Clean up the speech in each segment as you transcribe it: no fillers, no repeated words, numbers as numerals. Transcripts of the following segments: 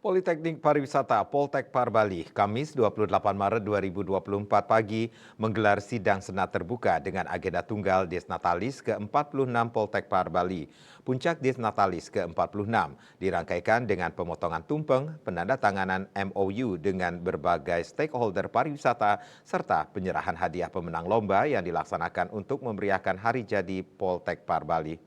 Politeknik Pariwisata Poltekpar Bali, Kamis 28 Maret 2024 pagi menggelar sidang senat terbuka dengan agenda tunggal Desnatalis ke-46 Poltekpar Bali. Puncak Desnatalis ke-46 dirangkaikan dengan pemotongan tumpeng, penandatanganan MOU dengan berbagai stakeholder pariwisata, serta penyerahan hadiah pemenang lomba yang dilaksanakan untuk memeriahkan hari jadi Poltekpar Bali.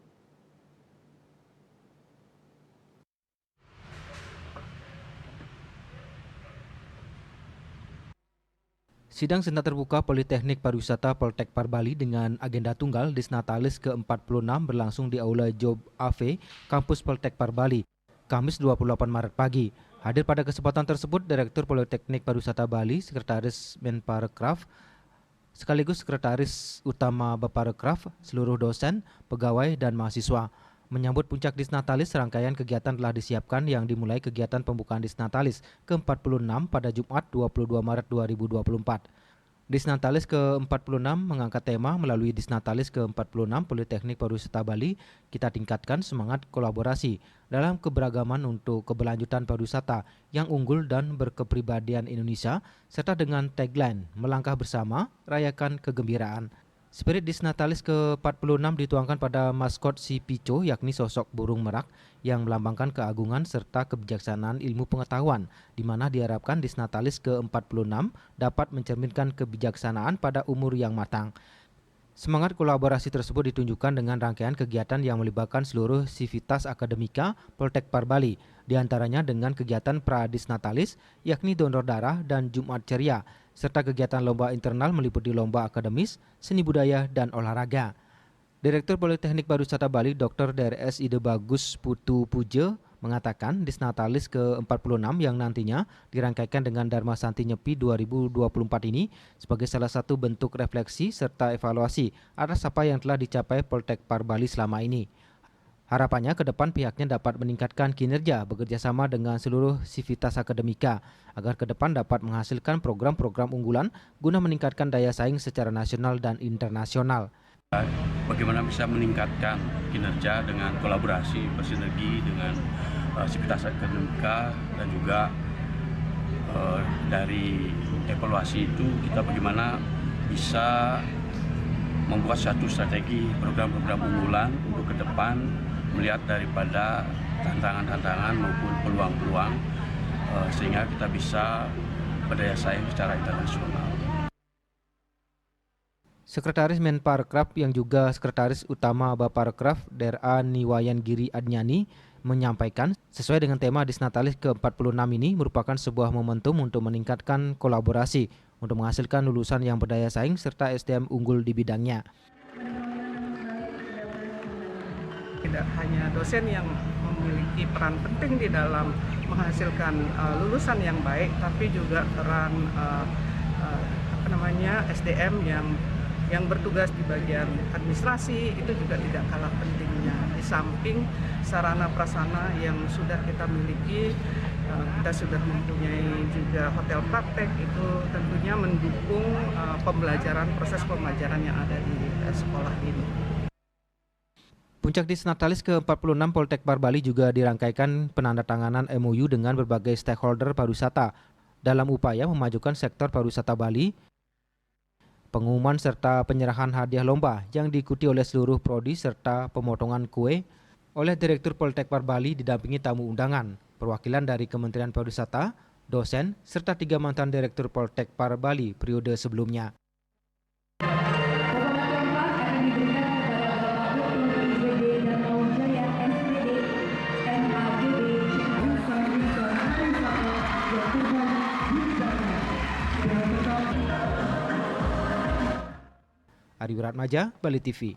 Sidang senat terbuka Politeknik Pariwisata Poltekpar Bali dengan agenda tunggal Desnatalis ke-46 berlangsung di Aula Job AV, Kampus Poltekpar Bali, Kamis 28 Maret pagi. Hadir pada kesempatan tersebut Direktur Politeknik Pariwisata Bali, Sekretaris Menparekraf, sekaligus Sekretaris Utama Baparekraf, seluruh dosen, pegawai, dan mahasiswa. Menyambut puncak Desnatalis, rangkaian kegiatan telah disiapkan yang dimulai kegiatan pembukaan Desnatalis ke-46 pada Jumat 22 Maret 2024. Desnatalis ke-46 mengangkat tema melalui Desnatalis ke-46 Politeknik Pariwisata Bali, kita tingkatkan semangat kolaborasi dalam keberagaman untuk keberlanjutan pariwisata yang unggul dan berkepribadian Indonesia, serta dengan tagline melangkah bersama, rayakan kegembiraan. Spirit Desnatalis ke-46 dituangkan pada maskot si Pico, yakni sosok burung merak yang melambangkan keagungan serta kebijaksanaan ilmu pengetahuan, di mana diharapkan Desnatalis ke-46 dapat mencerminkan kebijaksanaan pada umur yang matang. Semangat kolaborasi tersebut ditunjukkan dengan rangkaian kegiatan yang melibatkan seluruh sivitas akademika Poltekpar Bali, diantaranya dengan kegiatan Pradesnatalis, yakni donor darah dan Jumat Ceria, serta kegiatan lomba internal meliputi lomba akademis, seni budaya, dan olahraga. Direktur Politeknik Pariwisata Bali Dr. Drs. Ide Bagus Putu Puja mengatakan Desnatalis ke-46 yang nantinya dirangkaikan dengan Dharma Santi Nyepi 2024 ini sebagai salah satu bentuk refleksi serta evaluasi atas apa yang telah dicapai Poltekpar Bali selama ini. Harapannya ke depan pihaknya dapat meningkatkan kinerja bekerjasama dengan seluruh sivitas akademika agar ke depan dapat menghasilkan program-program unggulan guna meningkatkan daya saing secara nasional dan internasional. Bagaimana bisa meningkatkan kinerja dengan kolaborasi bersinergi dengan sivitas akademika, dan juga dari evaluasi itu kita bagaimana bisa membuat satu strategi program-program unggulan untuk ke depan, melihat daripada tantangan-tantangan maupun peluang-peluang sehingga kita bisa berdaya saing secara internasional. Sekretaris Menparekraf yang juga Sekretaris Utama Baparekraf Dra. Niwayan Giri Adnyani menyampaikan sesuai dengan tema Desnatalis ke-46 ini merupakan sebuah momentum untuk meningkatkan kolaborasi untuk menghasilkan lulusan yang berdaya saing serta SDM unggul di bidangnya. Tidak hanya dosen yang memiliki peran penting di dalam menghasilkan lulusan yang baik, tapi juga peran SDM yang bertugas di bagian administrasi itu juga tidak kalah pentingnya. Di samping sarana prasarana yang sudah kita miliki, kita sudah mempunyai juga hotel praktek, itu tentunya mendukung proses pembelajaran yang ada di sekolah ini. Puncak Desnatalis ke-46 Poltekpar Bali juga dirangkaikan penandatanganan MOU dengan berbagai stakeholder pariwisata dalam upaya memajukan sektor pariwisata Bali. Pengumuman serta penyerahan hadiah lomba yang diikuti oleh seluruh prodi serta pemotongan kue oleh Direktur Poltekpar Bali didampingi tamu undangan, perwakilan dari Kementerian Pariwisata, dosen, serta 3 mantan Direktur Poltekpar Bali periode sebelumnya. Ari Wiratmaja, Bali TV.